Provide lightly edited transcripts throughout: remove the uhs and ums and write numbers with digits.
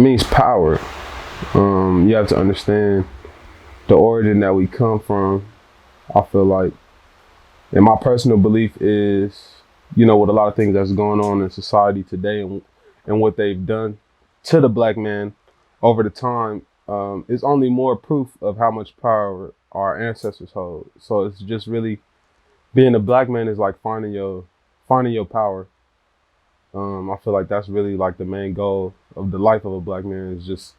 means power. You have to understand the origin that we come from. I feel like, and my personal belief is, with a lot of things that's going on in society today and what they've done to the black man over the time, is only more proof of how much power our ancestors hold. So it's just really, being a black man is like finding your power. I feel like that's really like the main goal of the life of a black man, is just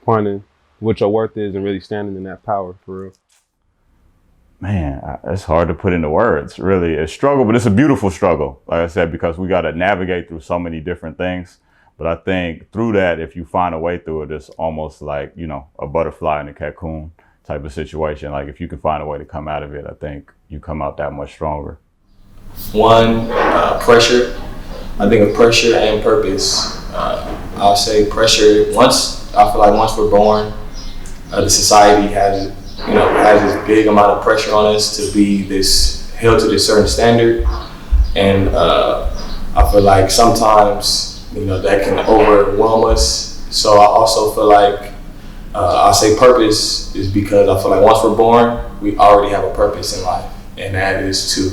finding what your worth is and really standing in that power for real. Man, it's hard to put into words, really. It's a struggle, but it's a beautiful struggle, like I said, because we got to navigate through so many different things. But I think through that, if you find a way through it, it's almost like, a butterfly in a cocoon type of situation. Like if you can find a way to come out of it, I think you come out that much stronger. One, pressure. I think of pressure and purpose. I'll say pressure, I feel like once we're born, the society has this big amount of pressure on us to be held to this certain standard. And I feel like sometimes, that can overwhelm us. So I also feel like, I'll say purpose is because I feel like once we're born, we already have a purpose in life. And that is to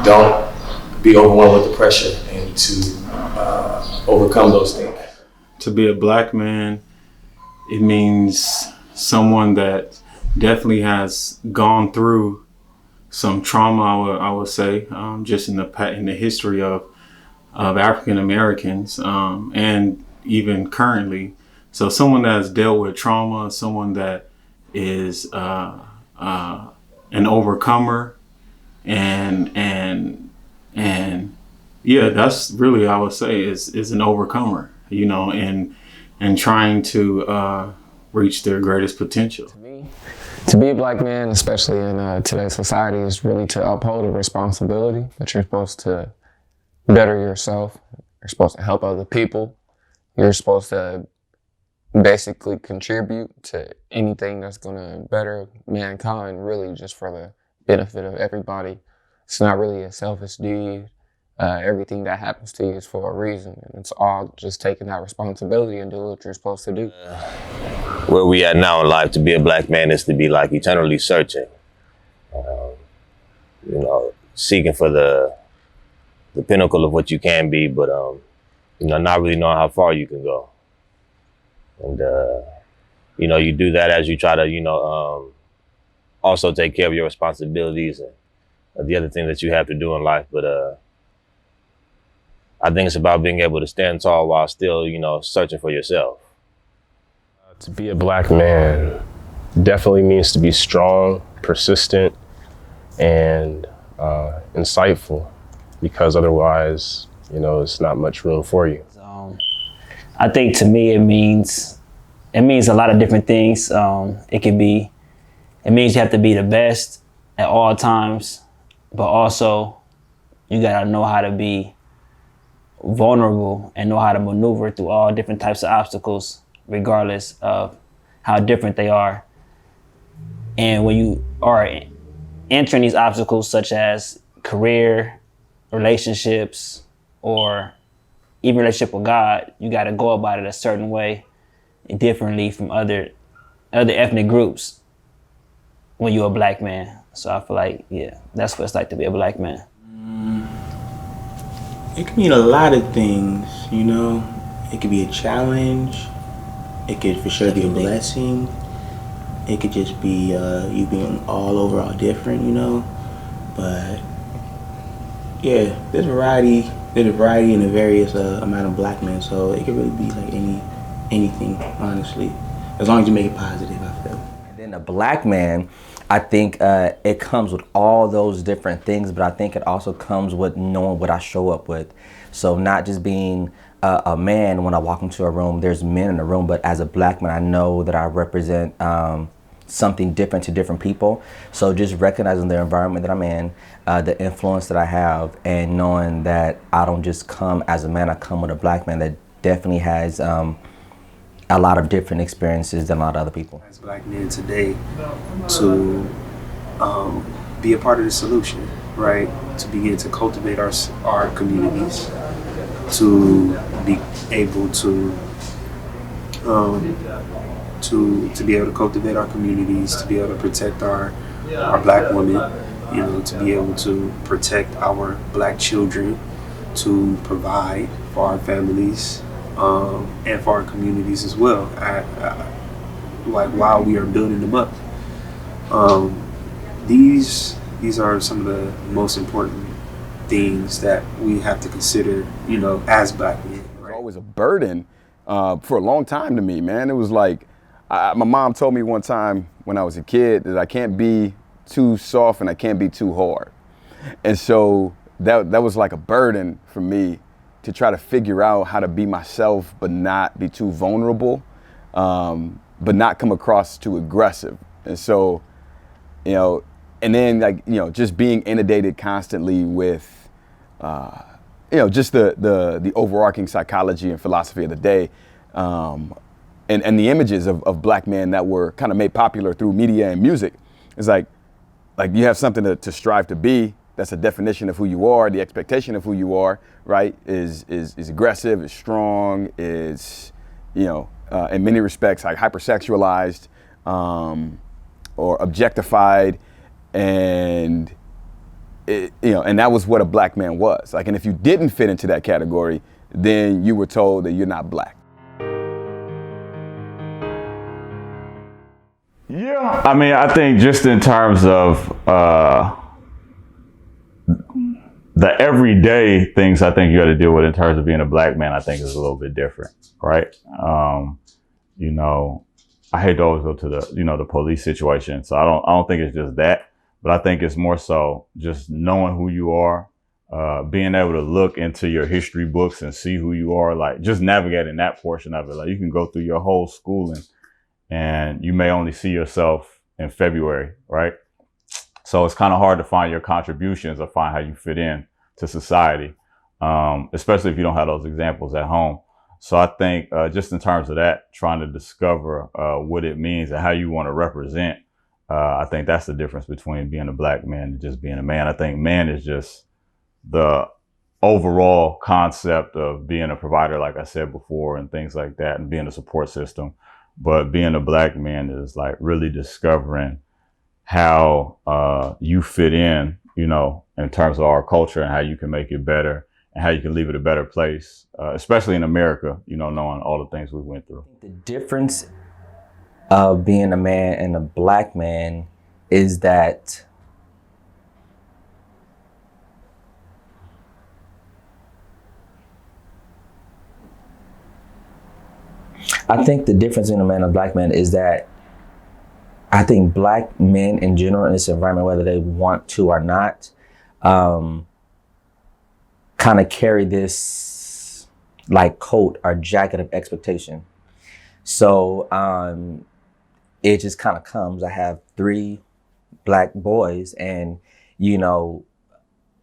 don't be overwhelmed with the pressure and to overcome those things. To be a black man, it means someone that definitely has gone through some trauma, I would say, just in the history of African Americans, and even currently. So someone that has dealt with trauma, someone that is an overcomer, and yeah, that's really, I would say, is an overcomer, and trying to reach their greatest potential. To me, to be a black man, especially in today's society, is really to uphold a responsibility that you're supposed to better yourself. You're supposed to help other people. You're supposed to basically contribute to anything that's going to better mankind, really just for the benefit of everybody. It's not really a selfish deed. Everything that happens to you is for a reason, and it's all just taking that responsibility and doing what you're supposed to do. Where we at now in life, to be a black man is to be like eternally searching, seeking for the pinnacle of what you can be, but not really knowing how far you can go. And you do that as you try to also take care of your responsibilities and the other things that you have to do in life. But I think it's about being able to stand tall while still, searching for yourself. To be a black man definitely means to be strong, persistent, and insightful, because otherwise, it's not much room for you. I think to me, it means a lot of different things. It means you have to be the best at all times, but also you gotta know how to be vulnerable and know how to maneuver through all different types of obstacles, regardless of how different they are. And when you are entering these obstacles, such as career, relationships, or even relationship with God, you got to go about it a certain way, differently from other ethnic groups when you're a black man. So I feel like, yeah, that's what it's like to be a black man. It can mean a lot of things, It could be a challenge. It could for sure be a blessing. It could just be you being all over, all different, But yeah, there's variety in the various amount of black men. So it could really be like anything, honestly, as long as you make it positive, I feel. And then a black man, I think it comes with all those different things, but I think it also comes with knowing what I show up with. So not just being a man when I walk into a room, there's men in the room, but as a black man, I know that I represent something different to different people. So just recognizing the environment that I'm in, the influence that I have, and knowing that I don't just come as a man, I come with a black man that definitely has a lot of different experiences than a lot of other people. As black men today, to be a part of the solution, right? To begin to cultivate our communities, to be able to to be able to cultivate our communities, to be able to protect our black women, you know, to be able to protect our black children, to provide for our families and for our communities as well. Like while we are building them up, these are some of the most important things that we have to consider, you know, as black men. It was always a burden for a long time to me, man. It was like, my mom told me one time when I was a kid that I can't be too soft and I can't be too hard. And so that was like a burden for me to try to figure out how to be myself but not be too vulnerable, but not come across too aggressive. And so, you know, and then like, you know, just being inundated constantly with, you know, just the overarching psychology and philosophy of the day, and the images of black men that were kind of made popular through media and music. It's like you have something to strive to be. That's a definition of who you are. The expectation of who you are, right, is aggressive, is strong, is, you know, in many respects like hypersexualized or objectified, and it, you know, and that was what a black man was like. And if you didn't fit into that category, then you were told that you're not black. Yeah, I mean, I think just in terms of the everyday things I think you got to deal with in terms of being a black man, I think is a little bit different, right? You know, I hate to always go to the, you know, the police situation. So I don't think it's just that, but I think it's more so just knowing who you are, being able to look into your history books and see who you are, like just navigating that portion of it. Like you can go through your whole schooling and you may only see yourself in February, right? So it's kind of hard to find your contributions or find how you fit in to society, especially if you don't have those examples at home. So I think just in terms of that, trying to discover what it means and how you want to represent, I think that's the difference between being a black man and just being a man. I think man is just the overall concept of being a provider, like I said before, and things like that, and being a support system. But being a black man is like really discovering how you fit in, you know, in terms of our culture and how you can make it better and how you can leave it a better place, especially in America, you know, knowing all the things we went through. The difference of being a man and a black man is that I think the difference in a man and a black man is that I think black men in general in this environment, whether they want to or not, kind of carry this like coat or jacket of expectation. So it just kind of comes. I have 3 black boys and, you know,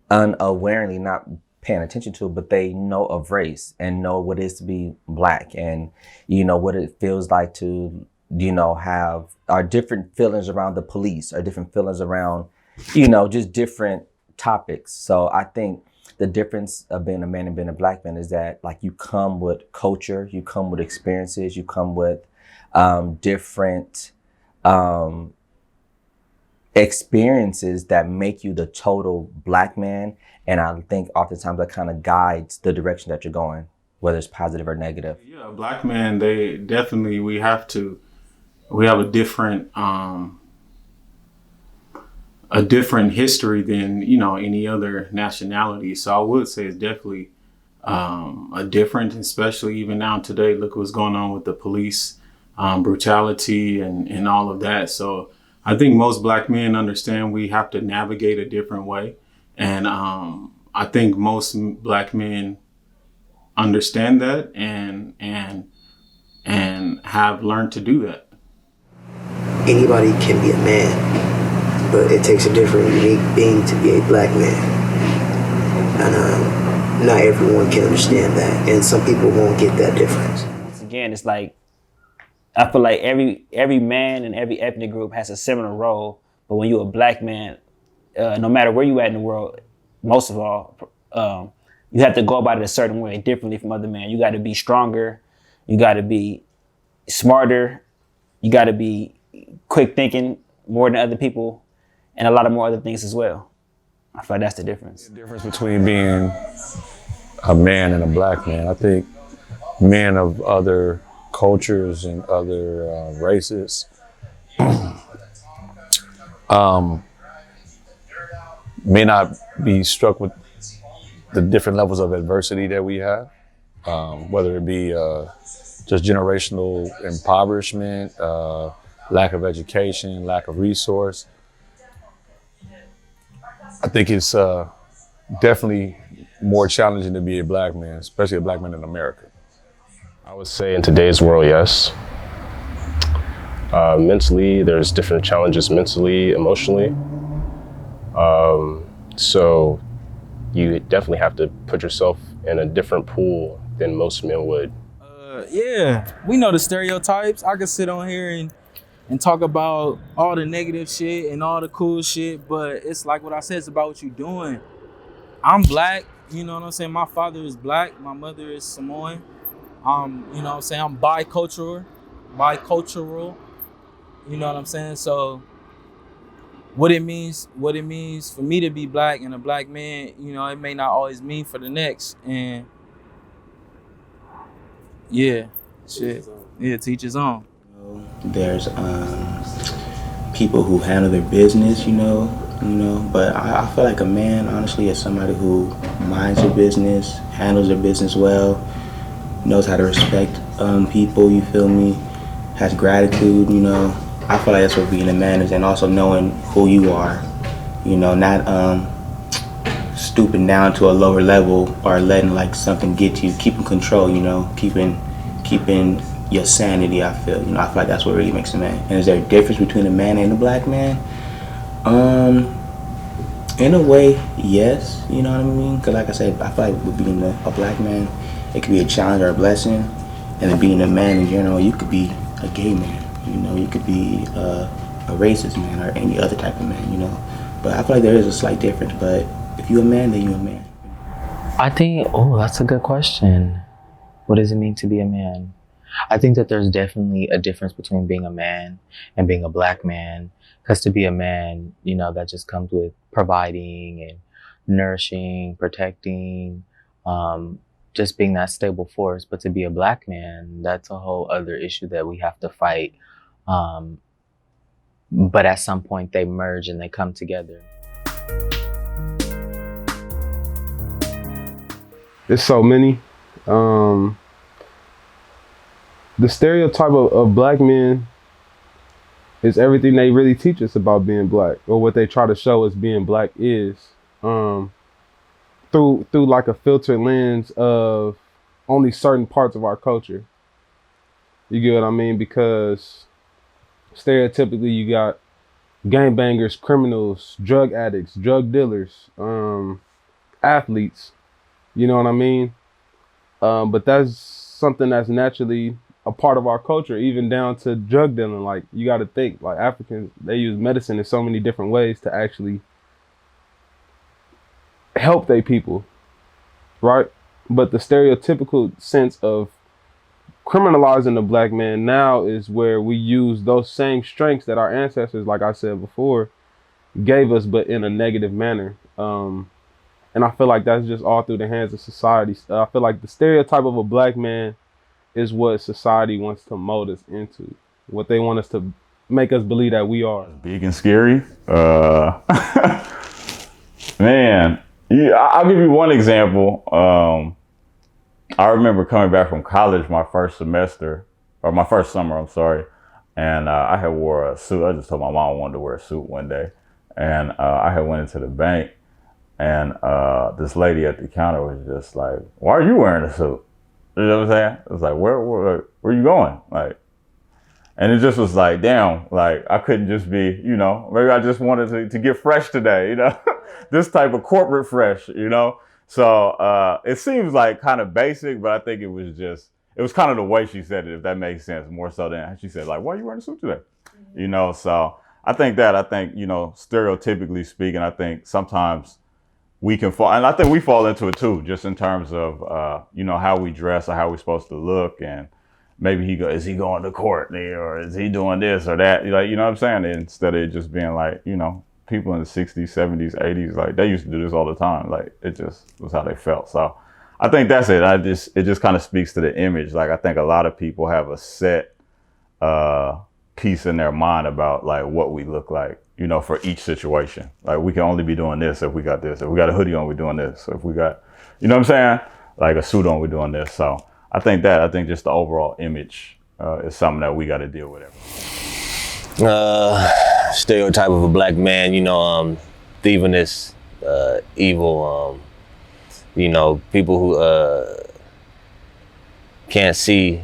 unawarely not paying attention to it, but they know of race and know what it is to be black and, you know, what it feels like to, you know, have our different feelings around the police, our different feelings around, you know, just different topics. So I think the difference of being a man and being a black man is that like you come with culture, you come with experiences, you come with different experiences that make you the total black man. And I think oftentimes that kind of guides the direction that you're going, whether it's positive or negative. Yeah, black man, they definitely, we have a different history than, you know, any other nationality. So I would say it's definitely a different, especially even now today, look what's going on with the police brutality and all of that. So I think most black men understand we have to navigate a different way. And I think most black men understand that and have learned to do that. Anybody can be a man, but it takes a different, unique being to be a black man. And not everyone can understand that, and some people won't get that difference. Once again, it's like, I feel like every man in every ethnic group has a similar role, but when you're a black man, no matter where you at in the world, most of all, you have to go about it a certain way, differently from other men. You got to be stronger. You got to be smarter. You got to be quick thinking more than other people, and a lot of more other things as well. I feel like that's the difference. The difference between being a man and a black man. I think men of other cultures and other races may not be struck with the different levels of adversity that we have, whether it be just generational impoverishment, lack of education, lack of resource. I think it's definitely more challenging to be a black man, especially a black man in America. I would say in today's world, yes. Mentally, there's different challenges mentally, emotionally. So you definitely have to put yourself in a different pool than most men would. Yeah, we know the stereotypes. I could sit on here and talk about all the negative shit and all the cool shit, but it's like what I said, it's about what you're doing. I'm black, you know what I'm saying? My father is black, my mother is Samoan. You know what I'm saying? I'm bicultural, you know what I'm saying? So what it means for me to be black and a black man, you know, it may not always mean for the next. And yeah, shit. Yeah, teach his own. There's people who handle their business, you know, but I feel like a man, honestly, is somebody who minds their business, handles their business well, knows how to respect people, you feel me, has gratitude, you know. I feel like that's what being a man is, and also knowing who you are, you know, not stooping down to a lower level or letting like something get to you, keeping control, you know, keeping your sanity. I feel like that's what really makes a man. And is there a difference between a man and a black man? In a way, yes, you know what I mean? Because like I said, I feel like with being a black man, it could be a challenge or a blessing. And then being a man in general, you could be a gay man, you know, you could be a racist man or any other type of man, you know. But I feel like there is a slight difference, but if you're a man, then you're a man. I think, that's a good question. What does it mean to be a man? I think that there's definitely a difference between being a man and being a black man. Because to be a man, you know, that just comes with providing and nourishing, protecting, just being that stable force. But to be a black man, that's a whole other issue that we have to fight. But at some point they merge and they come together. There's so many. The stereotype of black men is everything they really teach us about being black, or what they try to show us being black is, through like a filtered lens of only certain parts of our culture. You get what I mean? Because stereotypically you got gangbangers, criminals, drug addicts, drug dealers, athletes. You know what I mean? But that's something that's naturally a part of our culture, even down to drug dealing. Like, you got to think, like, Africans, they use medicine in so many different ways to actually help their people, right? But the stereotypical sense of criminalizing the black man now is where we use those same strengths that our ancestors, like I said before, gave us, but in a negative manner. And I feel like that's just all through the hands of society. I feel like the stereotype of a black man is what society wants to mold us into, what they want us to make us believe that we are. Big and scary. Man, I'll give you one example. I remember coming back from college my first summer, I'm sorry. And I had wore a suit. I just told my mom I wanted to wear a suit one day. And I had went into the bank, and this lady at the counter was just like, "Why are you wearing a suit?" You know what I'm saying? It was like, where are you going? Like, and it just was like, damn, like I couldn't just be, you know, maybe I just wanted to get fresh today, you know, this type of corporate fresh, you know? So it seems like kind of basic, but I think it was kind of the way she said it, if that makes sense, more so than she said, like, why are you wearing a suit today? Mm-hmm. You know, so I think, you know, stereotypically speaking, I think sometimes we can fall, and I think we fall into it too, just in terms of, you know, how we dress or how we're supposed to look. And maybe is he going to court there, or is he doing this or that? Like, you know what I'm saying? Instead of it just being like, you know, people in the 60s, 70s, 80s, like they used to do this all the time. Like it just was how they felt. So I think that's it. It just kind of speaks to the image. Like I think a lot of people have a set piece in their mind about like what we look like, you know, for each situation. Like we can only be doing this if we got this. If we got a hoodie on, we're doing this. So if we got, you know what I'm saying? Like a suit on, we're doing this. So I think just the overall image is something that we got to deal with. Stereotype of a black man, you know, thieving, evil, you know, people who can't see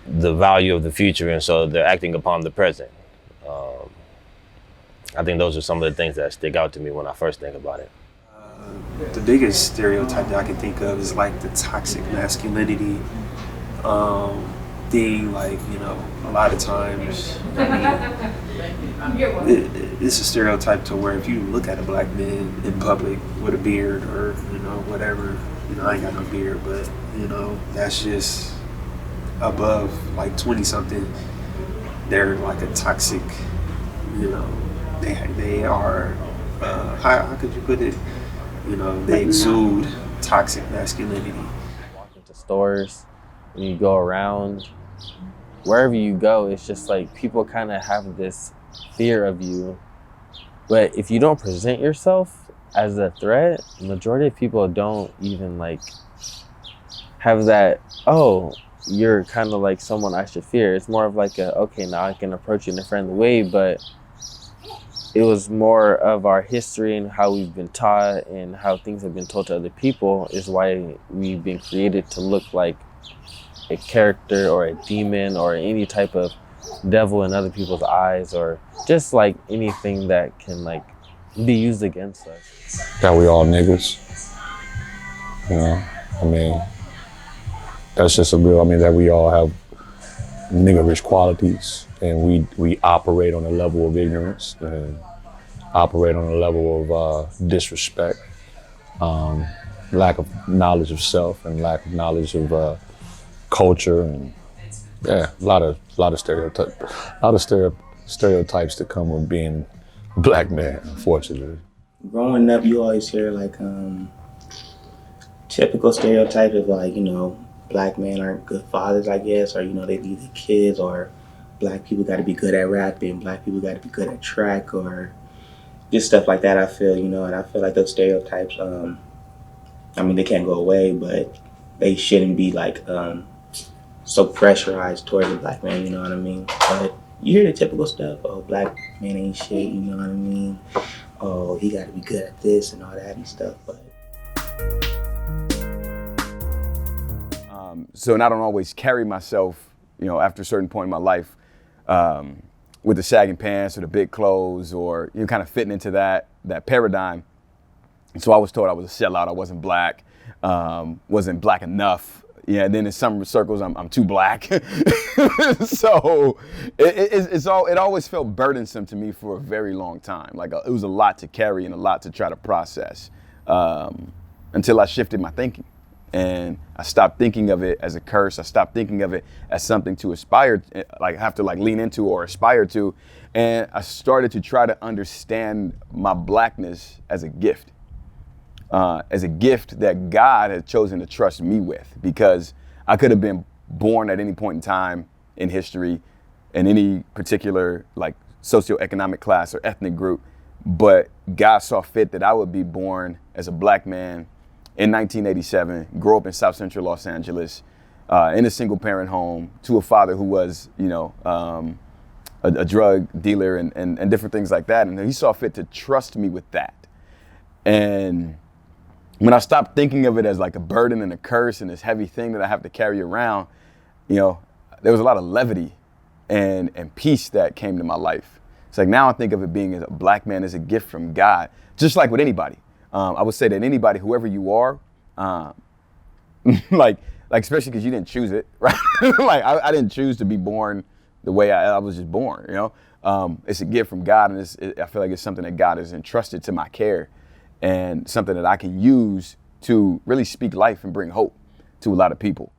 the value of the future, and so they're acting upon the present. I think those are some of the things that stick out to me when I first think about it. The biggest stereotype that I can think of is like the toxic masculinity thing. Like, you know, a lot of times, it's a stereotype to where if you look at a black man in public with a beard or, you know, whatever, you know, I ain't got no beard, but, you know, that's just above like 20 something. They're like a toxic, you know, they are, how could you put it? You know, they exude toxic masculinity. Walk into stores, and you go around, wherever you go, it's just like people kind of have this fear of you. But if you don't present yourself as a threat, the majority of people don't even like have that, oh, you're kind of like someone I should fear. It's more of like okay, now I can approach you in a friendly way, but it was more of our history and how we've been taught and how things have been told to other people is why we've been created to look like a character or a demon or any type of devil in other people's eyes, or just like anything that can like be used against us. That we all niggas. You know, I mean, that's just that we all have niggerish qualities, and we operate on a level of ignorance and operate on a level of disrespect, lack of knowledge of self and lack of knowledge of culture, and yeah, a lot of stereotypes that come with being a black man, unfortunately. Growing up, you always hear like typical stereotypes of like, you know, black men aren't good fathers, I guess, or, you know, they leave their kids, or black people got to be good at rapping, black people got to be good at track, or just stuff like that. I feel, you know, and I feel like those stereotypes, I mean, they can't go away, but they shouldn't be like so pressurized towards the black man, you know what I mean? But you hear the typical stuff, oh, black man ain't shit, you know what I mean? Oh, he got to be good at this and all that and stuff, but. So I don't always carry myself, you know, after a certain point in my life, with the sagging pants or the big clothes, or, you know, kind of fitting into that paradigm. And so I was told I was a sellout. I wasn't black, wasn't black enough. Yeah, and then in some circles, I'm too black. So it always felt burdensome to me for a very long time. Like it was a lot to carry and a lot to try to process, until I shifted my thinking. And I stopped thinking of it as a curse. I stopped thinking of it as something to aspire, like have to like lean into or aspire to. And I started to try to understand my blackness as a gift that God had chosen to trust me with, because I could have been born at any point in time in history in any particular like socioeconomic class or ethnic group. But God saw fit that I would be born as a black man in 1987, grew up in South Central Los Angeles, in a single parent home, to a father who was, you know, a drug dealer and different things like that. And he saw fit to trust me with that. And when I stopped thinking of it as like a burden and a curse and this heavy thing that I have to carry around, you know, there was a lot of levity and peace that came to my life. It's like now I think of it being as a black man as a gift from God, just like with anybody. I would say that anybody, whoever you are, like especially because you didn't choose it, right? Like I didn't choose to be born the way I was just born, you know? It's a gift from God, and I feel like it's something that God has entrusted to my care, and something that I can use to really speak life and bring hope to a lot of people.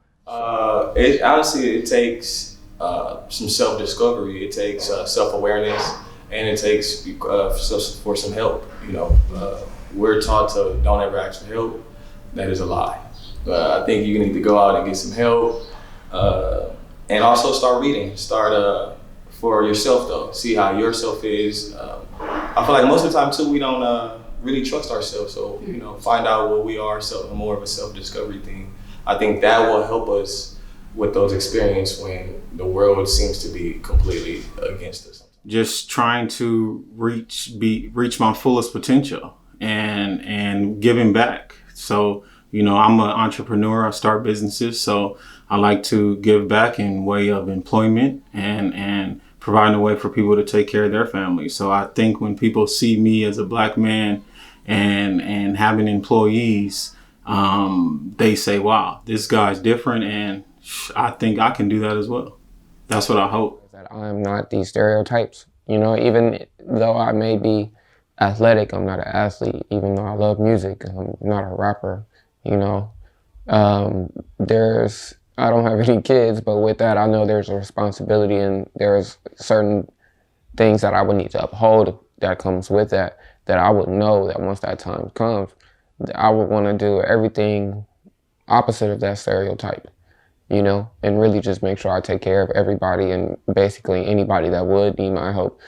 It takes some self-discovery. It takes self-awareness, and it takes for some help. We're taught to don't ever ask for help. That is a lie. I think you need to go out and get some help, and also start reading. Start for yourself though. See how yourself is. I feel like most of the time too, we don't really trust ourselves. So find out what we are. So more of a self-discovery thing. I think that will help us with those experiences when the world seems to be completely against us. Just trying to reach my fullest potential and giving back. So, I'm an entrepreneur. I start businesses. So I like to give back in way of employment and providing a way for people to take care of their families. So I think when people see me as a black man and having employees, they say, wow, this guy's different, and I think I can do that as well. That's what I hope. That I'm not these stereotypes. Even though I may be athletic, I'm not an athlete. Even though I love music, I'm not a rapper. I don't have any kids, but with that, I know there's a responsibility, and there's certain things that I would need to uphold that comes with that I would know that once that time comes, I would want to do everything opposite of that stereotype, and really just make sure I take care of everybody and basically anybody that would need my help.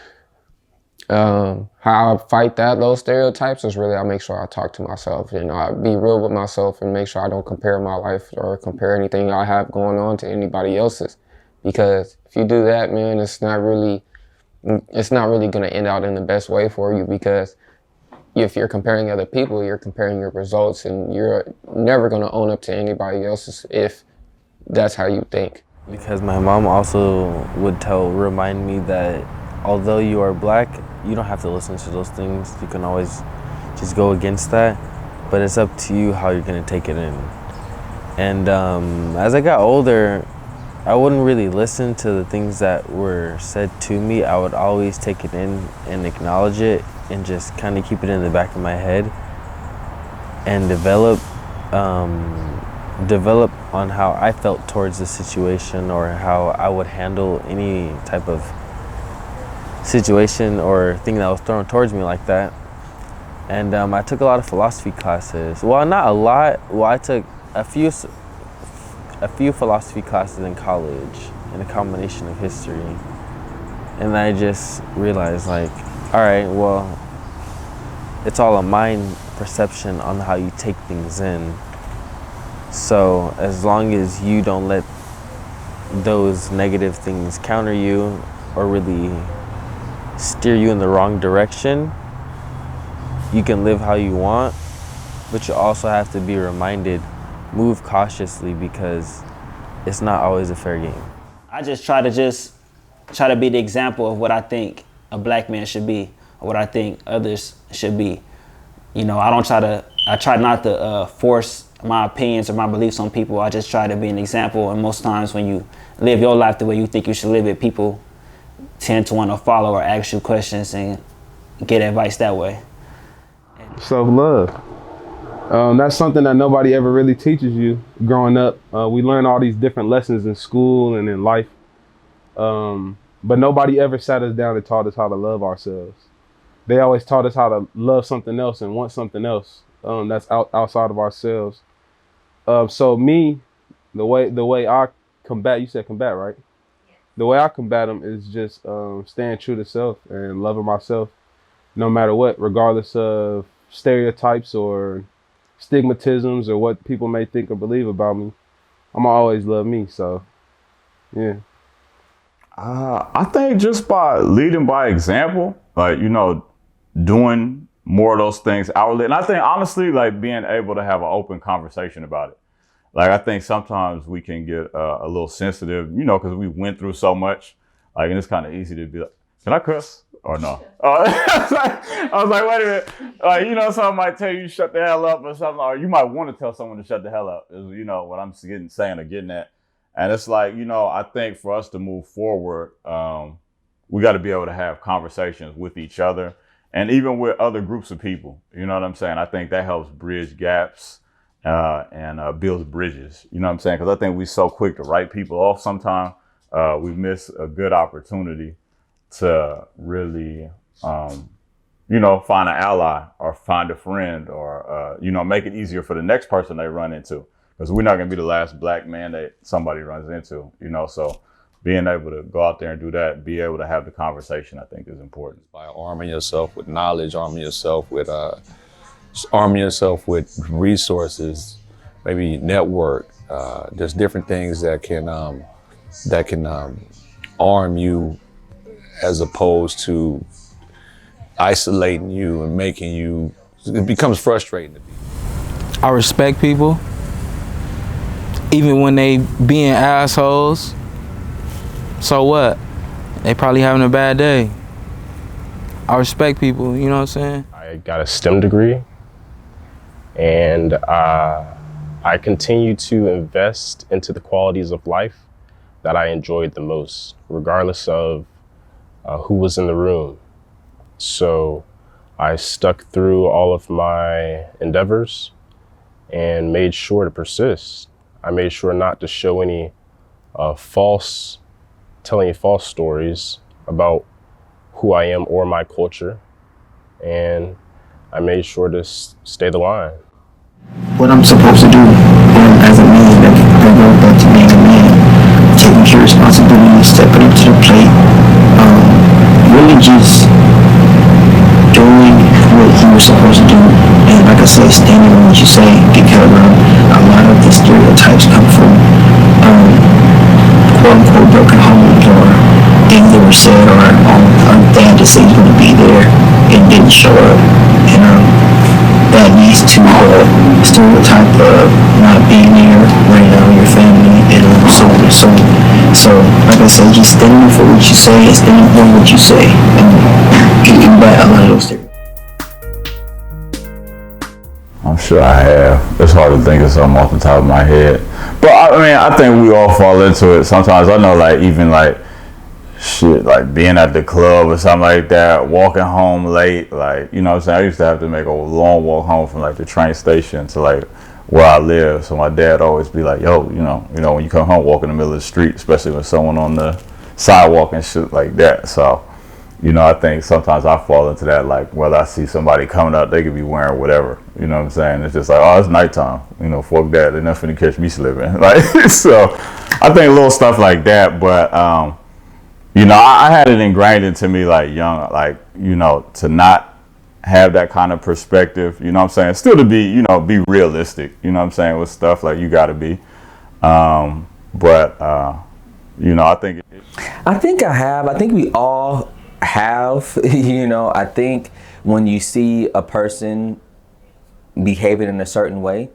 How I fight those stereotypes is really I make sure I talk to myself and I be real with myself and make sure I don't compare my life or compare anything I have going on to anybody else's. Because if you do that, man, it's not really going to end out in the best way for you, because if you're comparing other people, you're comparing your results, and you're never going to own up to anybody else's if that's how you think. Because my mom also would remind me that although you are black, you don't have to listen to those things. You can always just go against that, but it's up to you how you're gonna take it in. And as I got older, I wouldn't really listen to the things that were said to me. I would always take it in and acknowledge it and just kind of keep it in the back of my head and develop on how I felt towards the situation, or how I would handle any type of situation or thing that was thrown towards me like that. And I took a lot of philosophy classes. Well, not a lot. Well, I took a few philosophy classes in college, in a combination of history. And I just realized, all right, well, it's all a mind perception on how you take things in. So as long as you don't let those negative things counter you or really steer you in the wrong direction, you can live how you want, but you also have to be reminded, move cautiously, because it's not always a fair game. I just try to be the example of what I think a black man should be, or what I think others should be. I try not to force my opinions or my beliefs on people. I just try to be an example, and most times when you live your life the way you think you should live it, people tend to want to follow or ask you questions and get advice that way. Self-love. That's something that nobody ever really teaches you growing up. We learn all these different lessons in school and in life, but nobody ever sat us down and taught us how to love ourselves. They always taught us how to love something else and want something else that's outside of ourselves. So me, the way I combat, you said combat, right? The way I combat them is just staying true to self and loving myself no matter what, regardless of stereotypes or stigmatisms or what people may think or believe about me. I'm always love me, so yeah. I think just by leading by example, doing more of those things outwardly. And I think honestly, being able to have an open conversation about it. I think sometimes we can get a little sensitive, because we went through so much, and it's kind of easy to be like, can I cuss or no? I was like, wait a minute. Someone might tell you shut the hell up or something, or you might want to tell someone to shut the hell up, is, what I'm saying or getting at. And it's I think for us to move forward, we got to be able to have conversations with each other and even with other groups of people. You know what I'm saying? I think that helps bridge gaps and builds bridges. You know what I'm saying? Because I think we're so quick to write people off sometimes. We miss a good opportunity to really, you know, find an ally or find a friend or, you know, make it easier for the next person they run into. Because we're not going to be the last black man that somebody runs into, you know. So being able to go out there and do that, and be able to have the conversation, I think is important. By arming yourself with knowledge, arming yourself with resources, maybe network. There's different things that can arm you as opposed to isolating you and making you, it becomes frustrating to be. I respect people, even when they being assholes. So what? They probably having a bad day. I respect people, you know what I'm saying? I got a STEM degree, and I continue to invest into the qualities of life that I enjoyed the most, regardless of who was in the room. So I stuck through all of my endeavors and made sure to persist. I made sure not to show any telling any false stories about who I am or my culture. And I made sure to stay the line. What I'm supposed to do as a man, that goes back to being a man, taking care of responsibility, stepping up to the plate, really just doing what he was supposed to do. And like I said, standing on what you say, because a lot of the stereotypes come from quote-unquote broken homes or things that were said or they had to say he's going to be there and didn't show up. And that leads to the stereotype of not being there right now, your family, and so on and so on. So, like I said, just standing for what you say and standing for what you say. And getting back a lot of those stereotypes. I'm sure I have. It's hard to think of something off the top of my head. But I mean, I think we all fall into it sometimes. I know, like, even like shit, like being at the club or something like that, walking home late, like, you know what I'm saying? I used to have to make a long walk home from like the train station to like where I live. So my dad always be like, yo, you know, when you come home, walk in the middle of the street, especially with someone on the sidewalk and shit like that. So, you know, I think sometimes I fall into that, like whether I see somebody coming up, they could be wearing whatever, you know what I'm saying? It's just like, oh, it's nighttime, you know, fuck that, they're not finna catch me slipping. Like, so I think little stuff like that, but, you know, I had it ingrained into me like young, like, you know, to not have that kind of perspective, you know what I'm saying? Still to be, you know, be realistic, you know what I'm saying, with stuff like you gotta be. But, you know, I think we all have, you know, I think when you see a person behaving in a certain way,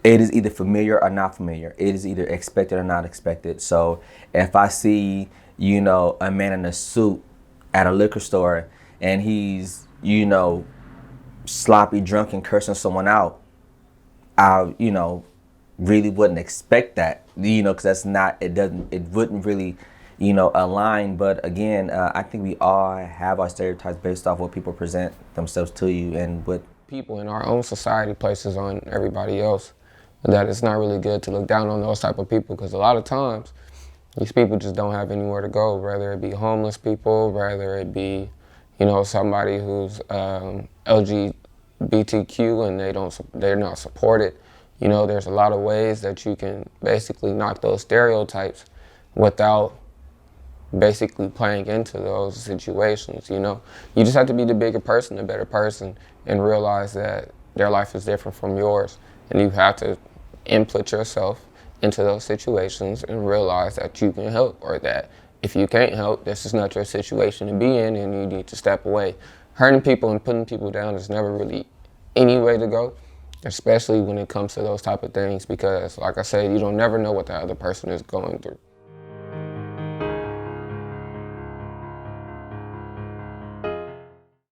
it is either familiar or not familiar. It is either expected or not expected. So if I see, you know, a man in a suit at a liquor store and he's, you know, sloppy drunk and cursing someone out, I, you know, really wouldn't expect that, you know, because it wouldn't really, you know, align. But again, I think we all have our stereotypes based off what people present themselves to you and what people in our own society places on everybody else. That it's not really good to look down on those type of people, because a lot of times these people just don't have anywhere to go, whether it be homeless people, whether it be, you know, somebody who's LGBTQ and they're not supported. You know, there's a lot of ways that you can basically knock those stereotypes without basically playing into those situations, you know. You just have to be the bigger person, the better person, and realize that their life is different from yours. And you have to input yourself into those situations and realize that you can help, or that if you can't help, this is not your situation to be in and you need to step away. Hurting people and putting people down is never really any way to go, especially when it comes to those type of things, because like I said, you don't never know what the other person is going through.